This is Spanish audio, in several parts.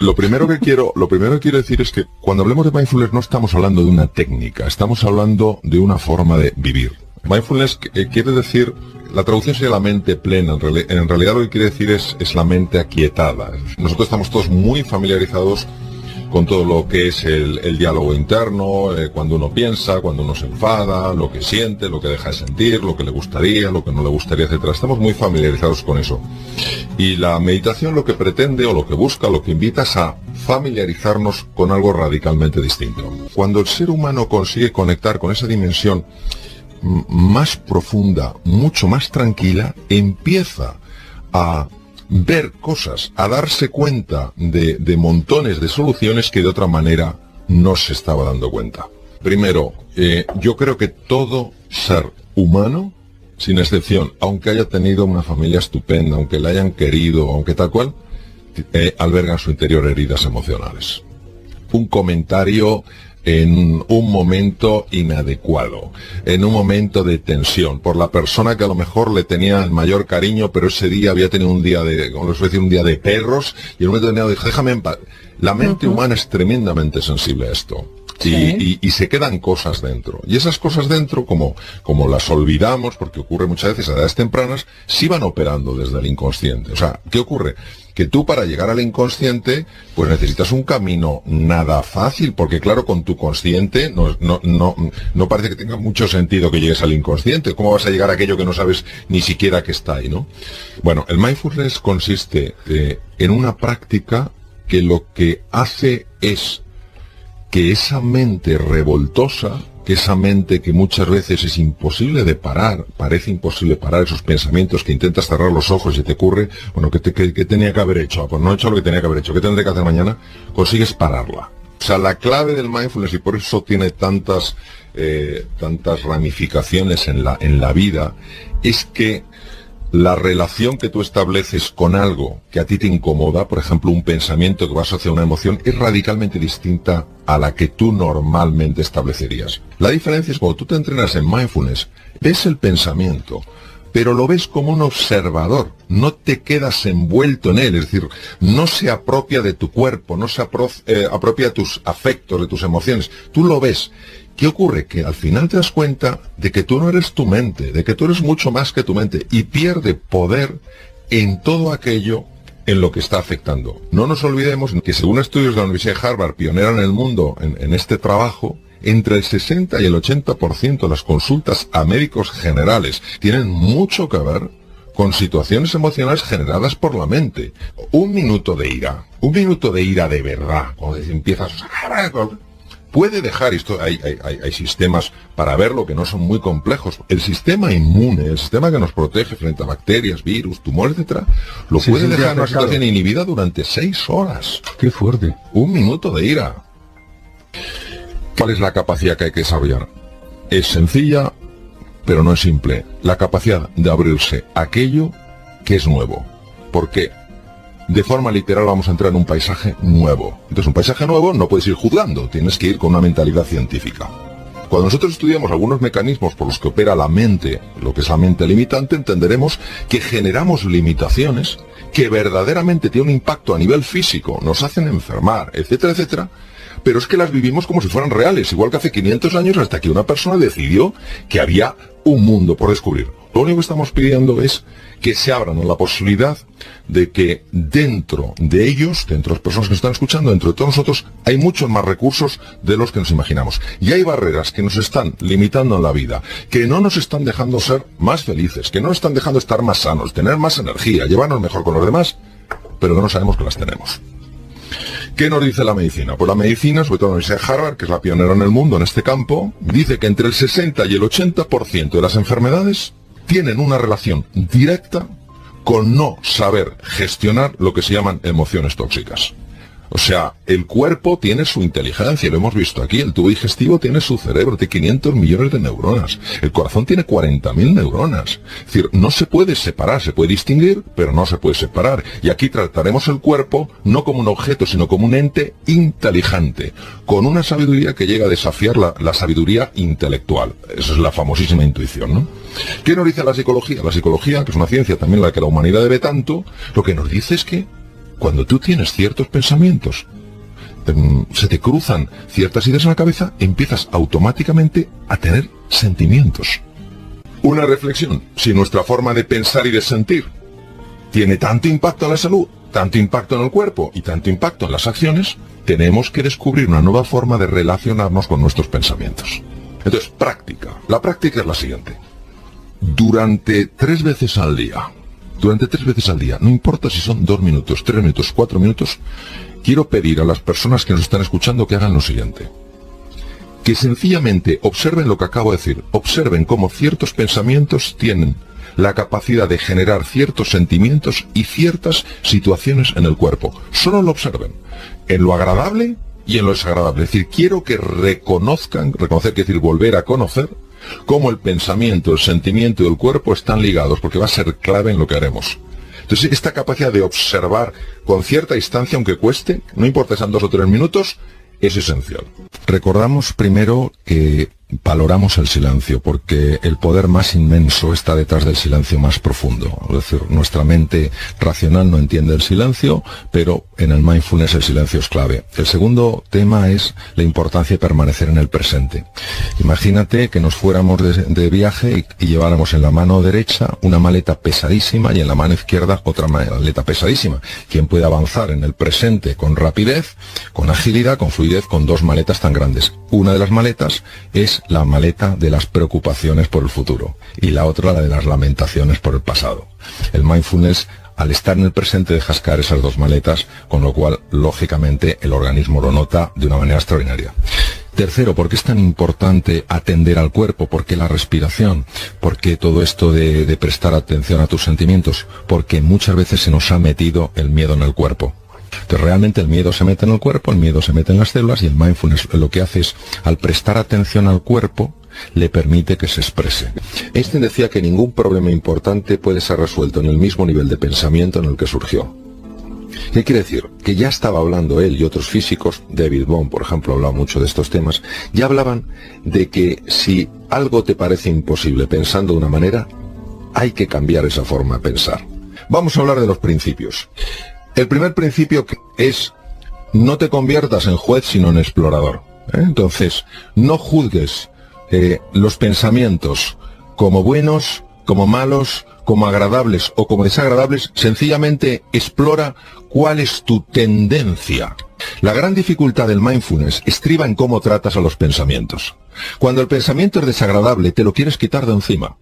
Lo primero que quiero decir es que cuando hablemos de mindfulness no estamos hablando de una técnica, estamos hablando de una forma de vivir. Mindfulness quiere decir, la traducción sería la mente plena, en realidad lo que quiere decir es la mente aquietada. Nosotros estamos todos muy familiarizados con todo lo que es el diálogo interno, cuando uno piensa, cuando uno se enfada, lo que siente, lo que deja de sentir, lo que le gustaría, lo que no le gustaría, etcétera. Estamos muy familiarizados con eso. Y la meditación lo que pretende, o lo que busca, lo que invita es a familiarizarnos con algo radicalmente distinto. Cuando el ser humano consigue conectar con esa dimensión más profunda, mucho más tranquila, empieza a ver cosas, a darse cuenta de montones de soluciones que de otra manera no se estaba dando cuenta. Primero, yo creo que todo ser humano, sin excepción, aunque haya tenido una familia estupenda, aunque la hayan querido, aunque tal cual, alberga en su interior heridas emocionales. Un comentario en un momento inadecuado, en un momento de tensión, por la persona que a lo mejor le tenía el mayor cariño, pero ese día había tenido un día de, como les voy a decir, un día de perros, y en un momento determinado dijo, déjame en paz. La mente humana es tremendamente sensible a esto. Y se quedan cosas dentro. Y esas cosas dentro, como las olvidamos, porque ocurre muchas veces a edades tempranas, sí van operando desde el inconsciente. O sea, ¿qué ocurre? Que tú para llegar al inconsciente, pues necesitas un camino nada fácil, porque claro, con tu consciente no parece que tenga mucho sentido que llegues al inconsciente. ¿Cómo vas a llegar a aquello que no sabes ni siquiera que está ahí, no? Bueno, el mindfulness consiste en una práctica que lo que hace es que esa mente revoltosa, que esa mente que muchas veces es imposible de parar, parece imposible parar esos pensamientos que intentas cerrar los ojos y te ocurre, bueno, ¿qué tenía que haber hecho? Pues no he hecho lo que tenía que haber hecho, ¿qué tendré que hacer mañana? Consigues pararla. O sea, la clave del mindfulness, y por eso tiene tantas ramificaciones en la vida, es que la relación que tú estableces con algo que a ti te incomoda, por ejemplo, un pensamiento que va asociado a una emoción, es radicalmente distinta a la que tú normalmente establecerías. La diferencia es cuando tú te entrenas en mindfulness, ves el pensamiento, pero lo ves como un observador, no te quedas envuelto en él, es decir, no se apropia de tu cuerpo, no se apropia de tus afectos, de tus emociones, tú lo ves. ¿Qué ocurre? Que al final te das cuenta de que tú no eres tu mente, de que tú eres mucho más que tu mente, y pierde poder en todo aquello en lo que está afectando. No nos olvidemos que según estudios de la Universidad de Harvard, pionera en el mundo en este trabajo, entre el 60 y el 80% de las consultas a médicos generales tienen mucho que ver con situaciones emocionales generadas por la mente. Un minuto de ira de verdad, cuando empiezas a... puede dejar, esto hay sistemas para verlo que no son muy complejos. El sistema inmune, el sistema que nos protege frente a bacterias, virus, tumores, etcétera, lo puede dejar en una situación inhibida durante 6 horas. ¡Qué fuerte! Un minuto de ira. ¿Cuál es la capacidad que hay que desarrollar? Es sencilla, pero no es simple. La capacidad de abrirse a aquello que es nuevo. ¿Por qué? De forma literal vamos a entrar en un paisaje nuevo. Entonces, un paisaje nuevo no puedes ir juzgando, tienes que ir con una mentalidad científica. Cuando nosotros estudiamos algunos mecanismos por los que opera la mente, lo que es la mente limitante, entenderemos que generamos limitaciones que verdaderamente tienen un impacto a nivel físico, nos hacen enfermar, etcétera, etcétera, pero es que las vivimos como si fueran reales, igual que hace 500 años hasta que una persona decidió que había un mundo por descubrir. Lo único que estamos pidiendo es que se abran a la posibilidad de que dentro de ellos, dentro de las personas que nos están escuchando, dentro de todos nosotros, hay muchos más recursos de los que nos imaginamos. Y hay barreras que nos están limitando en la vida, que no nos están dejando ser más felices, que no nos están dejando estar más sanos, tener más energía, llevarnos mejor con los demás, pero que no sabemos que las tenemos. ¿Qué nos dice la medicina? Pues la medicina, sobre todo la Universidad de Harvard, que es la pionera en el mundo en este campo, dice que entre el 60 y el 80% de las enfermedades tienen una relación directa con no saber gestionar lo que se llaman emociones tóxicas. O sea, el cuerpo tiene su inteligencia, lo hemos visto aquí, el tubo digestivo tiene su cerebro, tiene 500 millones de neuronas, el corazón tiene 40.000 neuronas. Es decir, no se puede separar, se puede distinguir, pero no se puede separar. Y aquí trataremos el cuerpo no como un objeto, sino como un ente inteligente, con una sabiduría que llega a desafiar la sabiduría intelectual. Esa es la famosísima intuición, ¿no? ¿Qué nos dice la psicología? La psicología, que es una ciencia también a la que la humanidad debe tanto, lo que nos dice es que cuando tú tienes ciertos pensamientos, se te cruzan ciertas ideas en la cabeza, empiezas automáticamente a tener sentimientos. Una reflexión: si nuestra forma de pensar y de sentir tiene tanto impacto en la salud, tanto impacto en el cuerpo y tanto impacto en las acciones, tenemos que descubrir una nueva forma de relacionarnos con nuestros pensamientos. Entonces, práctica. La práctica es la siguiente. Durante 3 veces al día, no importa si son 2 minutos, 3 minutos, 4 minutos, quiero pedir a las personas que nos están escuchando que hagan lo siguiente. Que sencillamente observen lo que acabo de decir. Observen cómo ciertos pensamientos tienen la capacidad de generar ciertos sentimientos y ciertas situaciones en el cuerpo. Solo lo observen. En lo agradable y en lo desagradable. Es decir, quiero que reconocer quiere decir volver a conocer, cómo el pensamiento, el sentimiento y el cuerpo están ligados, porque va a ser clave en lo que haremos. Entonces, esta capacidad de observar con cierta distancia, aunque cueste, no importa si sean 2 o 3 minutos, es esencial. Recordamos primero que valoramos el silencio, porque el poder más inmenso está detrás del silencio más profundo. Es decir, nuestra mente racional no entiende el silencio, pero en el mindfulness el silencio es clave. El segundo tema es la importancia de permanecer en el presente. Imagínate que nos fuéramos de viaje y lleváramos en la mano derecha una maleta pesadísima y en la mano izquierda otra maleta pesadísima. ¿Quién puede avanzar en el presente con rapidez, con agilidad, con fluidez, con 2 maletas tan grandes? Una de las maletas es la maleta de las preocupaciones por el futuro y la otra la de las lamentaciones por el pasado. El mindfulness, al estar en el presente, dejas caer esas 2 maletas, con lo cual, lógicamente, el organismo lo nota de una manera extraordinaria. Tercero, ¿por qué es tan importante atender al cuerpo? ¿Por qué la respiración? ¿Por qué todo esto de prestar atención a tus sentimientos? Porque muchas veces se nos ha metido el miedo en el cuerpo. Entonces, realmente el miedo se mete en el cuerpo, el miedo se mete en las células, y el mindfulness lo que hace es, al prestar atención al cuerpo, le permite que se exprese. Einstein decía que ningún problema importante puede ser resuelto en el mismo nivel de pensamiento en el que surgió. ¿Qué quiere decir? Que ya estaba hablando él y otros físicos, David Bohm, por ejemplo, hablaba mucho de estos temas, ya hablaban de que si algo te parece imposible pensando de una manera, hay que cambiar esa forma de pensar. Vamos a hablar de los principios. El primer principio es: no te conviertas en juez sino en explorador. Entonces, no juzgues los pensamientos como buenos, como malos, como agradables o como desagradables. Sencillamente explora cuál es tu tendencia. La gran dificultad del mindfulness estriba en cómo tratas a los pensamientos. Cuando el pensamiento es desagradable, te lo quieres quitar de encima.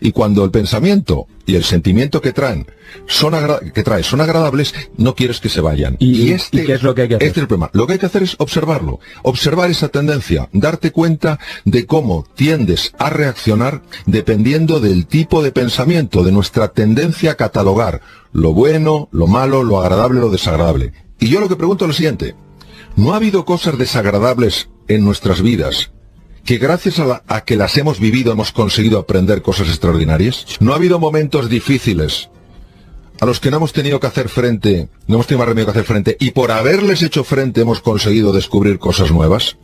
Y cuando el pensamiento y el sentimiento que traes son agradables, no quieres que se vayan. ¿Y qué es lo que hay que hacer? Este es el problema. Lo que hay que hacer es observarlo. Observar esa tendencia. Darte cuenta de cómo tiendes a reaccionar dependiendo del tipo de pensamiento, de nuestra tendencia a catalogar lo bueno, lo malo, lo agradable, lo desagradable. Y yo lo que pregunto es lo siguiente: ¿no ha habido cosas desagradables en nuestras vidas que gracias a que las hemos vivido hemos conseguido aprender cosas extraordinarias? ¿No ha habido momentos difíciles a los que no hemos tenido que hacer frente, no hemos tenido más remedio que hacer frente, y por haberles hecho frente hemos conseguido descubrir cosas nuevas?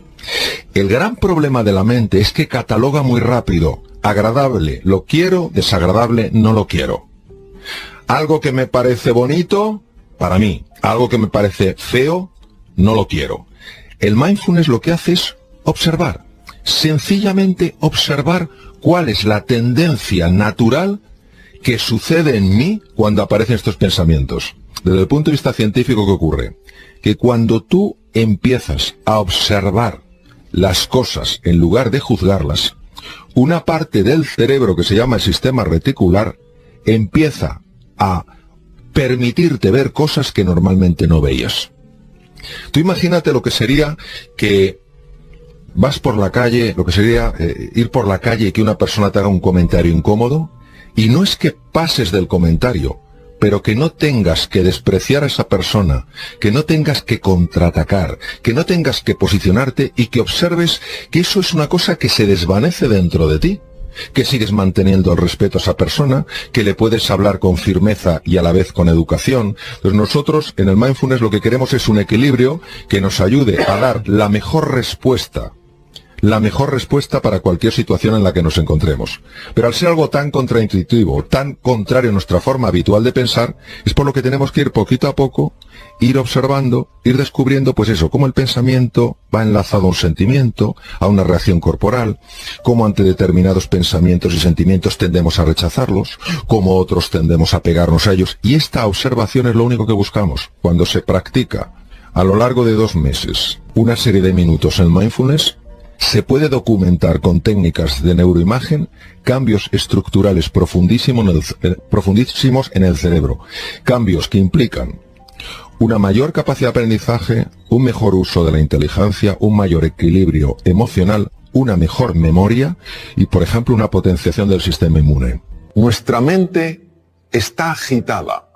El gran problema de la mente es que cataloga muy rápido. Agradable lo quiero, desagradable no lo quiero. Algo que me parece bonito, para mí. Algo que me parece feo, no lo quiero. El mindfulness lo que hace es observar. Sencillamente observar cuál es la tendencia natural que sucede en mí cuando aparecen estos pensamientos. Desde el punto de vista científico, ¿qué ocurre? Que cuando tú empiezas a observar las cosas en lugar de juzgarlas, una parte del cerebro que se llama el sistema reticular empieza a permitirte ver cosas que normalmente no veías. Tú imagínate lo que sería que vas por la calle, lo que sería ir por la calle y que una persona te haga un comentario incómodo, y no es que pases del comentario, pero que no tengas que despreciar a esa persona, que no tengas que contraatacar, que no tengas que posicionarte, y que observes que eso es una cosa que se desvanece dentro de ti, que sigues manteniendo el respeto a esa persona, que le puedes hablar con firmeza y a la vez con educación. Entonces nosotros en el mindfulness lo que queremos es un equilibrio que nos ayude a dar la mejor respuesta la mejor respuesta para cualquier situación en la que nos encontremos. Pero al ser algo tan contraintuitivo, tan contrario a nuestra forma habitual de pensar, es por lo que tenemos que ir poquito a poco, ir observando, ir descubriendo, pues eso, cómo el pensamiento va enlazado a un sentimiento, a una reacción corporal, cómo ante determinados pensamientos y sentimientos tendemos a rechazarlos, cómo otros tendemos a pegarnos a ellos. Y esta observación es lo único que buscamos. Cuando se practica a lo largo de 2 meses una serie de minutos en mindfulness, se puede documentar con técnicas de neuroimagen cambios estructurales profundísimos en el cerebro. Cambios que implican una mayor capacidad de aprendizaje, un mejor uso de la inteligencia, un mayor equilibrio emocional, una mejor memoria y, por ejemplo, una potenciación del sistema inmune. Nuestra mente está agitada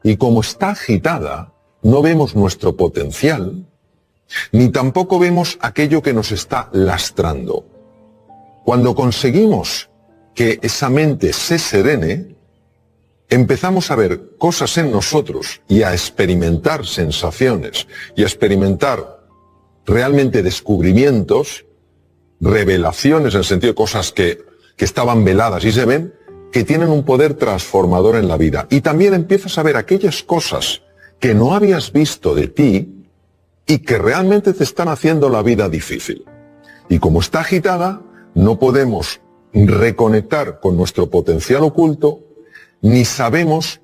y como está agitada, no vemos nuestro potencial, ni tampoco vemos aquello que nos está lastrando. Cuando conseguimos que esa mente se serene, empezamos a ver cosas en nosotros y a experimentar sensaciones y a experimentar realmente descubrimientos, revelaciones en el sentido de cosas que estaban veladas y se ven, que tienen un poder transformador en la vida. Y también empiezas a ver aquellas cosas que no habías visto de ti y que realmente te están haciendo la vida difícil. Y como está agitada, no podemos reconectar con nuestro potencial oculto, ni sabemos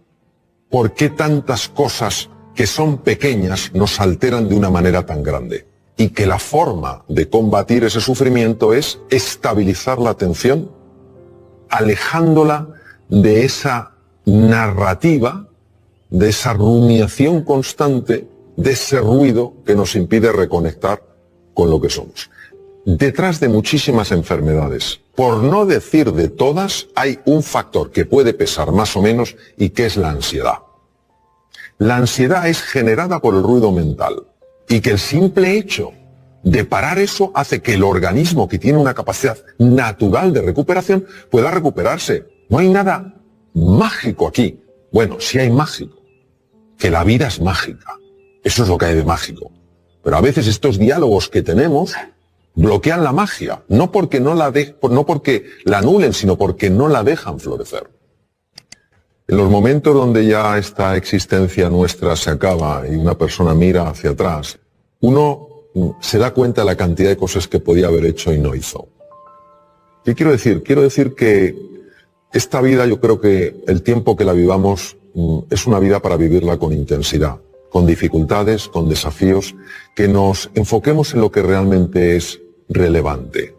por qué tantas cosas que son pequeñas nos alteran de una manera tan grande. Y que la forma de combatir ese sufrimiento es estabilizar la atención, alejándola de esa narrativa, de esa rumiación constante, de ese ruido que nos impide reconectar con lo que somos. Detrás de muchísimas enfermedades, por no decir de todas, hay un factor que puede pesar más o menos y que es la ansiedad. La ansiedad es generada por el ruido mental y que el simple hecho de parar eso hace que el organismo, que tiene una capacidad natural de recuperación, pueda recuperarse. No hay nada mágico aquí. Bueno, sí hay mágico, que la vida es mágica. Eso es lo que hay de mágico. Pero a veces estos diálogos que tenemos bloquean la magia, no porque la anulen, sino porque no la dejan florecer. En los momentos donde ya esta existencia nuestra se acaba y una persona mira hacia atrás, uno se da cuenta de la cantidad de cosas que podía haber hecho y no hizo. ¿Qué quiero decir? Quiero decir que esta vida, yo creo que el tiempo que la vivamos es una vida para vivirla con intensidad, con dificultades, con desafíos, que nos enfoquemos en lo que realmente es relevante.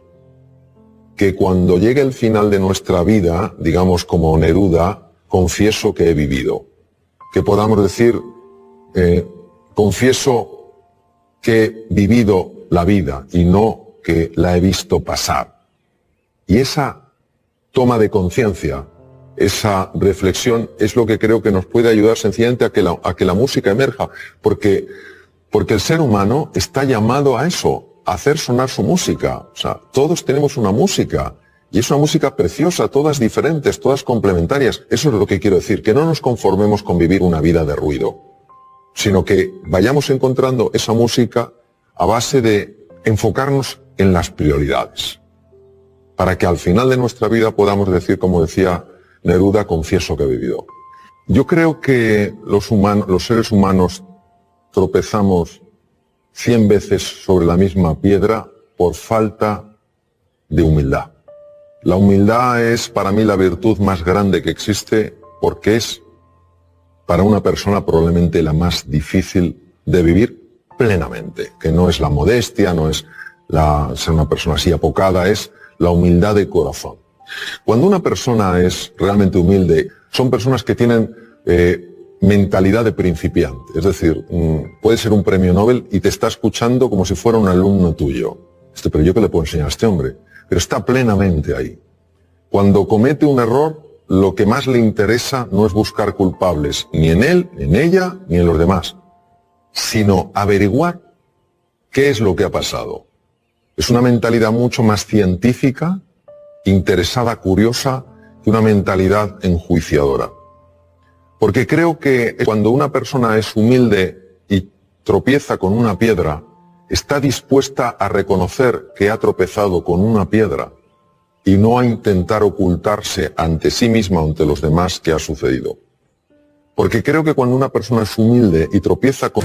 Que cuando llegue el final de nuestra vida, digamos como Neruda, confieso que he vivido. Que podamos decir, confieso que he vivido la vida y no que la he visto pasar. Y esa toma de conciencia, esa reflexión es lo que creo que nos puede ayudar sencillamente a que la música emerja, porque el ser humano está llamado a eso, a hacer sonar su música. O sea, todos tenemos una música, y es una música preciosa, todas diferentes, todas complementarias. Eso es lo que quiero decir, que no nos conformemos con vivir una vida de ruido, sino que vayamos encontrando esa música a base de enfocarnos en las prioridades, para que al final de nuestra vida podamos decir, como decía Neruda, confieso que he vivido. Yo creo que los seres humanos tropezamos 100 veces sobre la misma piedra por falta de humildad. La humildad es para mí la virtud más grande que existe, porque es para una persona probablemente la más difícil de vivir plenamente, que no es la modestia, no es ser una persona así apocada, es la humildad de corazón. Cuando una persona es realmente humilde, son personas que tienen mentalidad de principiante, es decir, puede ser un premio Nobel y te está escuchando como si fuera un alumno tuyo. Pero yo qué le puedo enseñar a este hombre, pero está plenamente ahí. Cuando comete un error, lo que más le interesa no es buscar culpables, ni en él, en ella, ni en los demás, sino averiguar qué es lo que ha pasado. Es una mentalidad mucho más científica, interesada, curiosa, que una mentalidad enjuiciadora. Porque creo que cuando una persona es humilde y tropieza con una piedra, está dispuesta a reconocer que ha tropezado con una piedra y no a intentar ocultarse ante sí misma o ante los demás qué ha sucedido. Porque creo que cuando una persona es humilde y tropieza con...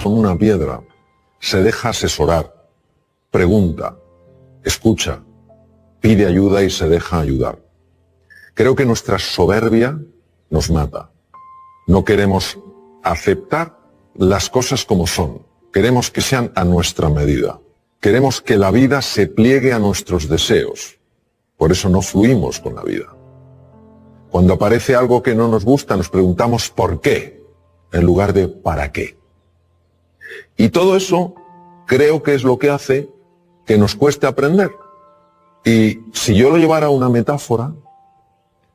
una piedra, se deja asesorar, pregunta, escucha, pide ayuda y se deja ayudar. Creo que nuestra soberbia nos mata. No queremos aceptar las cosas como son. Queremos que sean a nuestra medida. Queremos que la vida se pliegue a nuestros deseos. Por eso no fluimos con la vida. Cuando aparece algo que no nos gusta, nos preguntamos ¿por qué? En lugar de ¿para qué? Y todo eso creo que es lo que hace que nos cueste aprender. Y si yo lo llevara a una metáfora,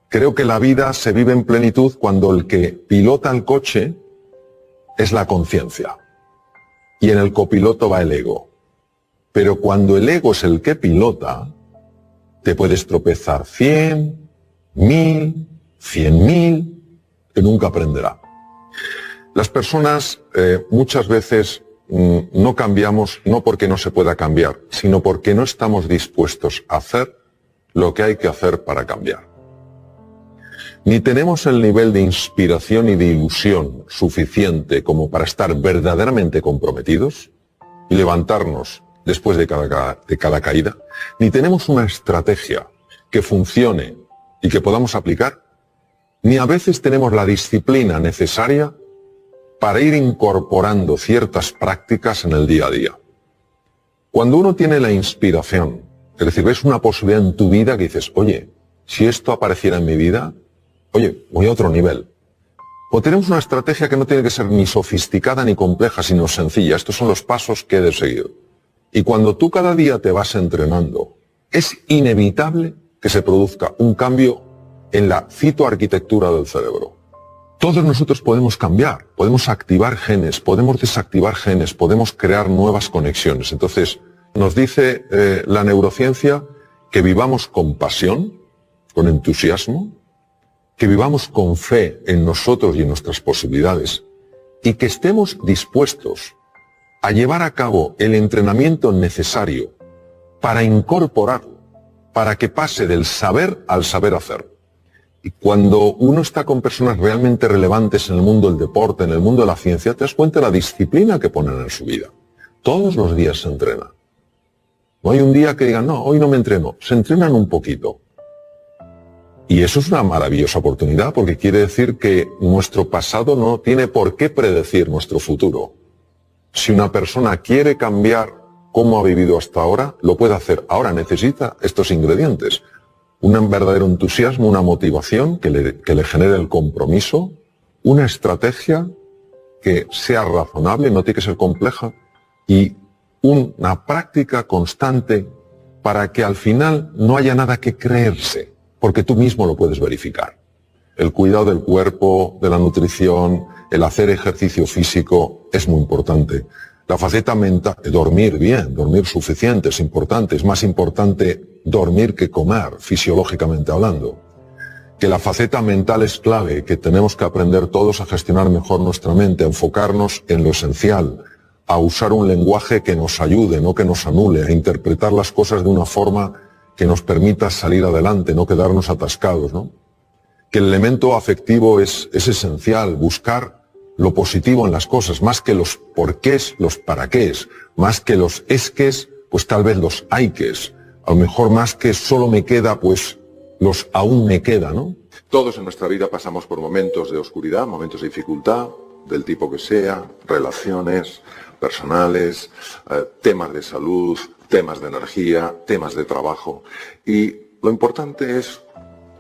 creo que la vida se vive en plenitud cuando el que pilota el coche es la conciencia. Y en el copiloto va el ego. Pero cuando el ego es el que pilota, te puedes tropezar 100, 1000, 100.000, que nunca aprenderá. Las personas muchas veces no cambiamos no porque no se pueda cambiar, sino porque no estamos dispuestos a hacer lo que hay que hacer para cambiar. Ni tenemos el nivel de inspiración y de ilusión suficiente como para estar verdaderamente comprometidos y levantarnos después de cada caída, ni tenemos una estrategia que funcione y que podamos aplicar, ni a veces tenemos la disciplina necesaria para ir incorporando ciertas prácticas en el día a día. Cuando uno tiene la inspiración, es decir, ves una posibilidad en tu vida que dices, oye, si esto apareciera en mi vida, oye, voy a otro nivel. O tenemos una estrategia que no tiene que ser ni sofisticada ni compleja, sino sencilla. Estos son los pasos que he de seguir. Y cuando tú cada día te vas entrenando, es inevitable que se produzca un cambio en la fitoarquitectura del cerebro. Todos nosotros podemos cambiar, podemos activar genes, podemos desactivar genes, podemos crear nuevas conexiones. Entonces, nos dice la neurociencia que vivamos con pasión, con entusiasmo, que vivamos con fe en nosotros y en nuestras posibilidades, y que estemos dispuestos a llevar a cabo el entrenamiento necesario para incorporarlo, para que pase del saber al saber hacer. Y cuando uno está con personas realmente relevantes en el mundo del deporte, en el mundo de la ciencia, te das cuenta de la disciplina que ponen en su vida. Todos los días se entrena. No hay un día que digan, no, hoy no me entreno. Se entrenan un poquito. Y eso es una maravillosa oportunidad porque quiere decir que nuestro pasado no tiene por qué predecir nuestro futuro. Si una persona quiere cambiar cómo ha vivido hasta ahora, lo puede hacer. Ahora necesita estos ingredientes. Un verdadero entusiasmo, una motivación que le genere el compromiso, una estrategia que sea razonable, no tiene que ser compleja, y una práctica constante para que al final no haya nada que creerse, porque tú mismo lo puedes verificar. El cuidado del cuerpo, de la nutrición, el hacer ejercicio físico es muy importante. La faceta mental, dormir bien, dormir suficiente es importante, es más importante dormir que comer, fisiológicamente hablando. Que la faceta mental es clave, que tenemos que aprender todos a gestionar mejor nuestra mente, a enfocarnos en lo esencial, a usar un lenguaje que nos ayude, no que nos anule, a interpretar las cosas de una forma que nos permita salir adelante, no quedarnos atascados, ¿no? Que el elemento afectivo es esencial, buscar lo positivo en las cosas, más que los porqués, los paraqués, más que los esques, pues tal vez los hayques, a lo mejor más que solo me queda, pues los aún me queda, ¿no? Todos en nuestra vida pasamos por momentos de oscuridad, momentos de dificultad, del tipo que sea, relaciones personales, temas de salud, temas de energía, temas de trabajo. Y lo importante es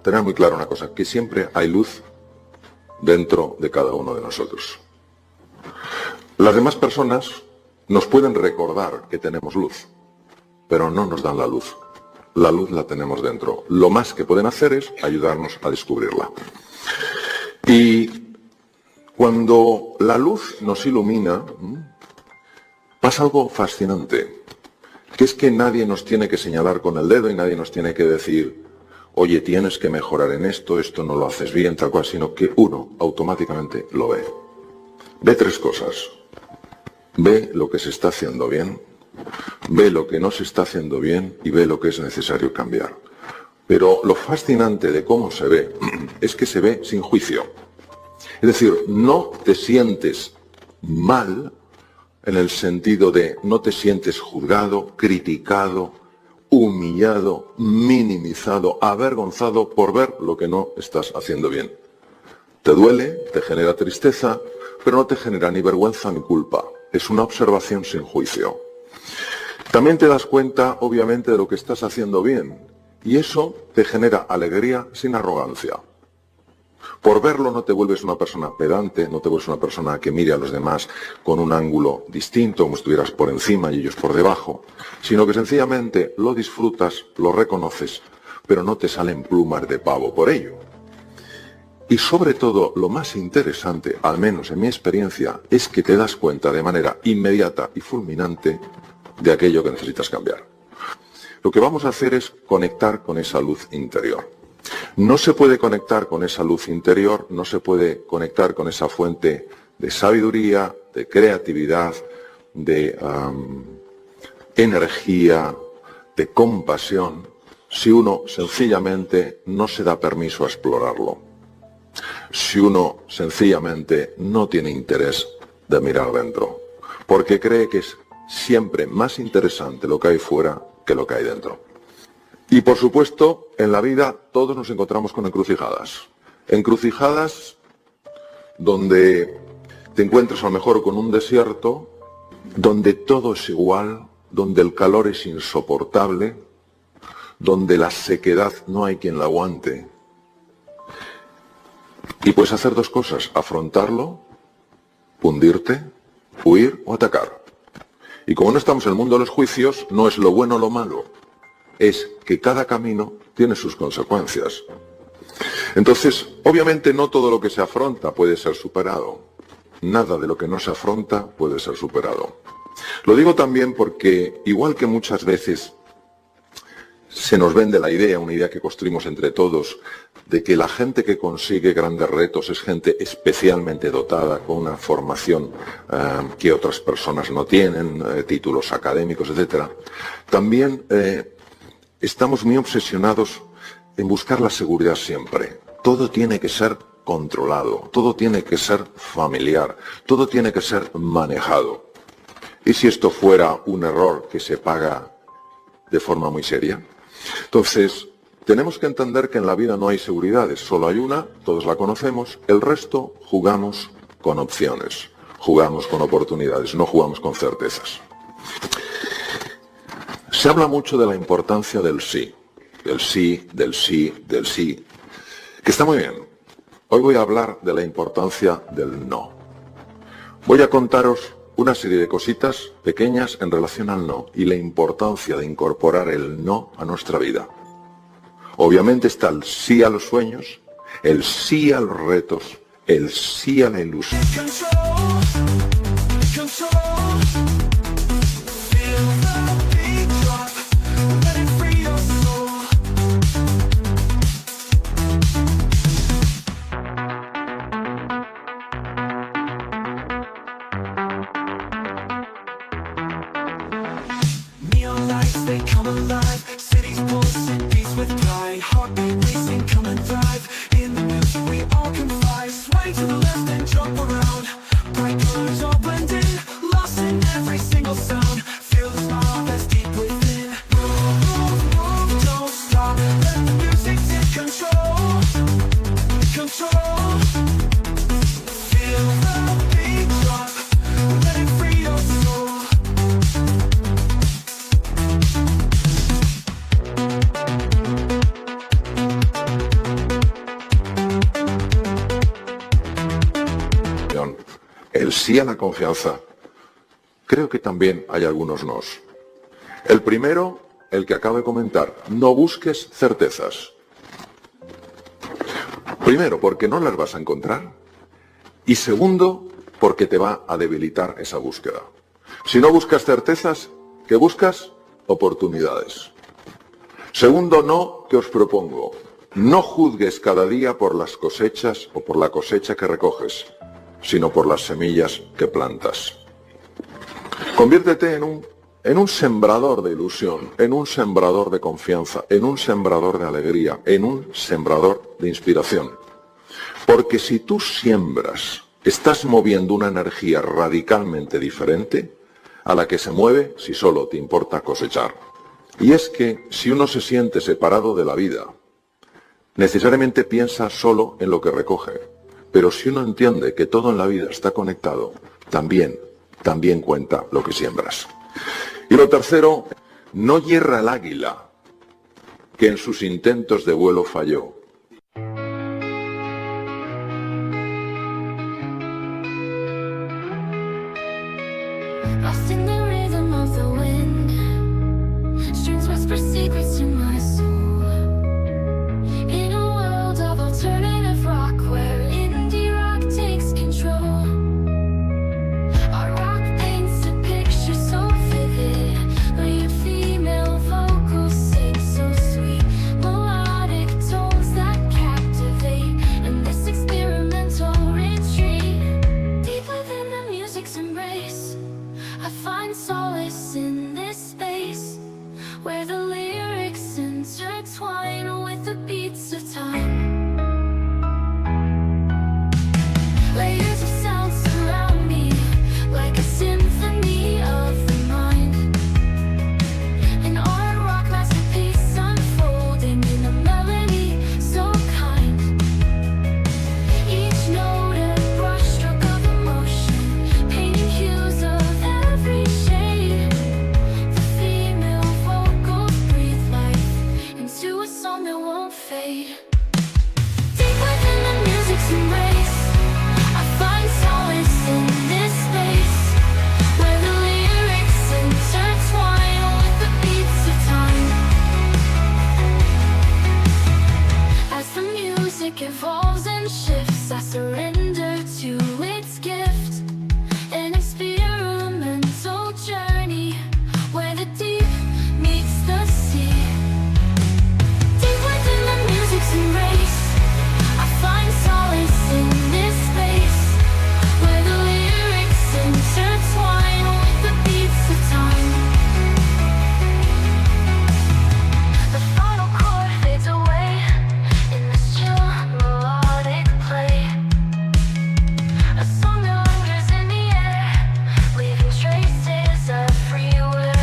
tener muy claro una cosa, que siempre hay luz dentro de cada uno de nosotros. Las demás personas nos pueden recordar que tenemos luz, pero no nos dan la luz. La luz la tenemos dentro. Lo más que pueden hacer es ayudarnos a descubrirla. Y cuando la luz nos ilumina, pasa algo fascinante, que es que nadie nos tiene que señalar con el dedo y nadie nos tiene que decir, oye, tienes que mejorar en esto, esto no lo haces bien, tal cual, sino que uno automáticamente lo ve. Ve tres cosas. Ve lo que se está haciendo bien, ve lo que no se está haciendo bien y ve lo que es necesario cambiar. Pero lo fascinante de cómo se ve es que se ve sin juicio. Es decir, no te sientes mal en el sentido de no te sientes juzgado, criticado, humillado, minimizado, avergonzado por ver lo que no estás haciendo bien. Te duele, te genera tristeza, pero no te genera ni vergüenza ni culpa. Es una observación sin juicio. También te das cuenta, obviamente, de lo que estás haciendo bien. Y eso te genera alegría sin arrogancia. Por verlo no te vuelves una persona pedante, no te vuelves una persona que mire a los demás con un ángulo distinto, como si estuvieras por encima y ellos por debajo, sino que sencillamente lo disfrutas, lo reconoces, pero no te salen plumas de pavo por ello. Y sobre todo, lo más interesante, al menos en mi experiencia, es que te das cuenta de manera inmediata y fulminante de aquello que necesitas cambiar. Lo que vamos a hacer es conectar con esa luz interior. No se puede conectar con esa luz interior, no se puede conectar con esa fuente de sabiduría, de creatividad, de energía, de compasión, si uno sencillamente no se da permiso a explorarlo. Si uno sencillamente no tiene interés de mirar dentro, porque cree que es siempre más interesante lo que hay fuera que lo que hay dentro. Y por supuesto, en la vida todos nos encontramos con encrucijadas. Encrucijadas donde te encuentras a lo mejor con un desierto, donde todo es igual, donde el calor es insoportable, donde la sequedad no hay quien la aguante. Y puedes hacer dos cosas, afrontarlo, hundirte, huir o atacar. Y como no estamos en el mundo de los juicios, no es lo bueno o lo malo, es que cada camino tiene sus consecuencias. Entonces, obviamente no todo lo que se afronta puede ser superado. Nada de lo que no se afronta puede ser superado. Lo digo también porque, igual que muchas veces se nos vende la idea, una idea que construimos entre todos, de que la gente que consigue grandes retos es gente especialmente dotada, con una formación que otras personas no tienen, títulos académicos, etc. También estamos muy obsesionados en buscar la seguridad siempre. Todo tiene que ser controlado, todo tiene que ser familiar, todo tiene que ser manejado. ¿Y si esto fuera un error que se paga de forma muy seria? Entonces, tenemos que entender que en la vida no hay seguridades, solo hay una, todos la conocemos, el resto jugamos con opciones, jugamos con oportunidades, no jugamos con certezas. Se habla mucho de la importancia del sí, del sí, del sí, del sí, que está muy bien. Hoy voy a hablar de la importancia del no. Voy a contaros una serie de cositas pequeñas en relación al no y la importancia de incorporar el no a nuestra vida. Obviamente está el sí a los sueños, el sí a los retos, el sí a la ilusión. They come alive, cities pulsing, peace with pride, heartbeat racing, come and thrive. In the music we all confide, sway to the left and jump around. Bright colors all blend in, lost in every single sound. Feel the smile that's deep within. Move, move, move, don't stop. Let the music take control. Control. Feel the beat drop. Let it free your soul. El sí a la confianza. Creo que también hay algunos nos. El primero, el que acabo de comentar, no busques certezas. Primero, porque no las vas a encontrar. Y segundo, porque te va a debilitar esa búsqueda. Si no buscas certezas, ¿qué buscas? Oportunidades. Segundo no que os propongo. No juzgues cada día por las cosechas o por la cosecha que recoges, sino por las semillas que plantas. Conviértete en un sembrador de ilusión, en un sembrador de confianza, en un sembrador de alegría, en un sembrador de inspiración. Porque si tú siembras, estás moviendo una energía radicalmente diferente a la que se mueve si solo te importa cosechar. Y es que si uno se siente separado de la vida, necesariamente piensa solo en lo que recoge. Pero si uno entiende que todo en la vida está conectado, también cuenta lo que siembras. Y lo tercero, no hierra el águila, que en sus intentos de vuelo falló. Lost in the rhythm of the wind, strings whisper secrets to my soul. In a world of alternative rock where indie rock takes control, our rock paints a picture so vivid, where your female vocals sing so sweet, melodic tones that captivate. In this experimental retreat, deep within the music's embrace, I find solace in this space, where the lyrics intertwine with the beats of time. Layers of sound surround me, like a symphony of the mind. An art rock masterpiece unfolding in a melody so kind. Each note a brushstroke of emotion, painting hues of every shade. The female vocals breathe life into a song that won't fade. Deep within the music's embrace, I find solace in this space, where the lyrics intertwine with the beats of time. As the music evolves and shifts, I surrender to its gift. An experimental journey, where the deep meets the sea. Deep within the music's embrace, I find solace in this space, where the lyrics intertwine with the beats of time. The final chord fades away in this chill melodic play. A song that lingers in the air, leaving traces everywhere.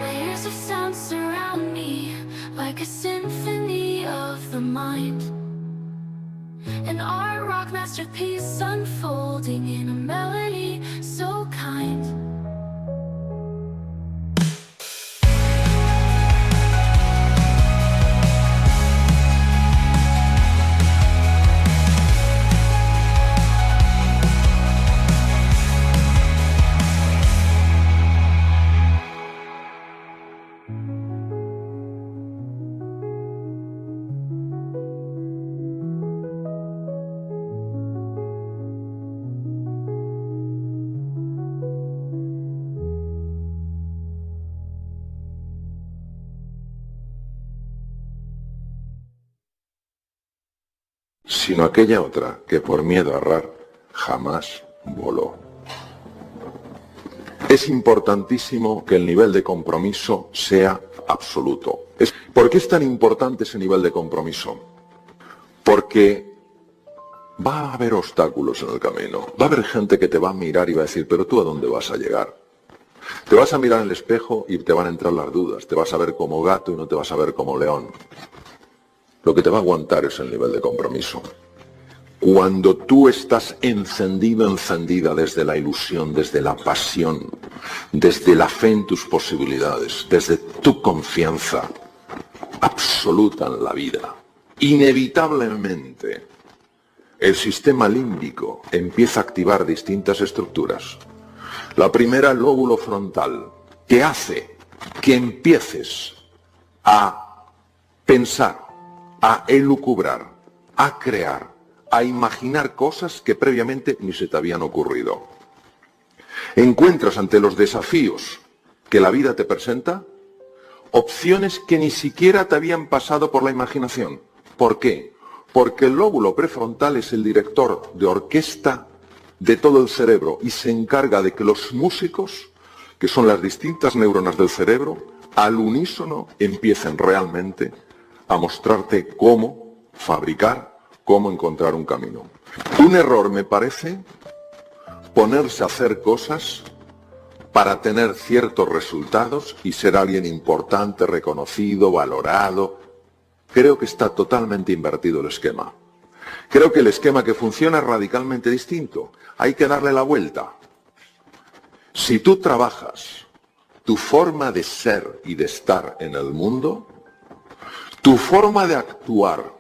Layers of sound surround me, like a symphony of the mind. An art rock masterpiece unfolding in a melody so kind. Sino aquella otra que por miedo a errar jamás voló. Es importantísimo que el nivel de compromiso sea absoluto. ¿Por qué es tan importante ese nivel de compromiso? Porque va a haber obstáculos en el camino. Va a haber gente que te va a mirar y va a decir, pero ¿tú a dónde vas a llegar? Te vas a mirar en el espejo y te van a entrar las dudas. Te vas a ver como gato y no te vas a ver como león. Lo que te va a aguantar es el nivel de compromiso. Cuando tú estás encendido, encendida desde la ilusión, desde la pasión, desde la fe en tus posibilidades, desde tu confianza absoluta en la vida, inevitablemente el sistema límbico empieza a activar distintas estructuras. La primera, el lóbulo frontal, que hace que empieces a pensar, a elucubrar, a crear, a imaginar cosas que previamente ni se te habían ocurrido. Encuentras ante los desafíos que la vida te presenta opciones que ni siquiera te habían pasado por la imaginación. ¿Por qué? Porque el lóbulo prefrontal es el director de orquesta de todo el cerebro y se encarga de que los músicos, que son las distintas neuronas del cerebro, al unísono empiecen realmente a mostrarte cómo fabricar, cómo encontrar un camino. Un error me parece ponerse a hacer cosas para tener ciertos resultados y ser alguien importante, reconocido, valorado. Creo que está totalmente invertido el esquema. Creo que el esquema que funciona es radicalmente distinto. Hay que darle la vuelta. Si tú trabajas tu forma de ser y de estar en el mundo, tu forma de actuar,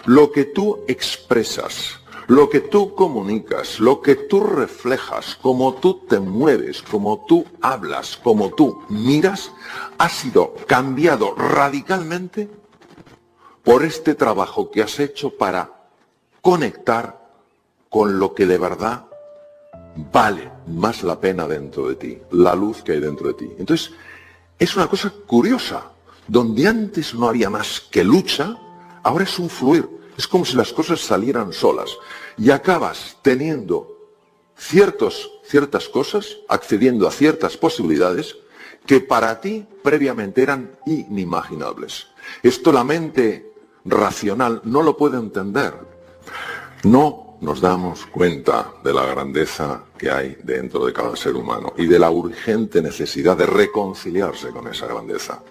lo que tú expresas, lo que tú comunicas, lo que tú reflejas, cómo tú te mueves, cómo tú hablas, cómo tú miras, ha sido cambiado radicalmente por este trabajo que has hecho para conectar con lo que de verdad vale más la pena dentro de ti, la luz que hay dentro de ti. Entonces, es una cosa curiosa. Donde antes no había más que lucha, ahora es un fluir. Es como si las cosas salieran solas. Y acabas teniendo ciertas cosas, accediendo a ciertas posibilidades que para ti previamente eran inimaginables. Esto la mente racional no lo puede entender. No nos damos cuenta de la grandeza que hay dentro de cada ser humano y de la urgente necesidad de reconciliarse con esa grandeza.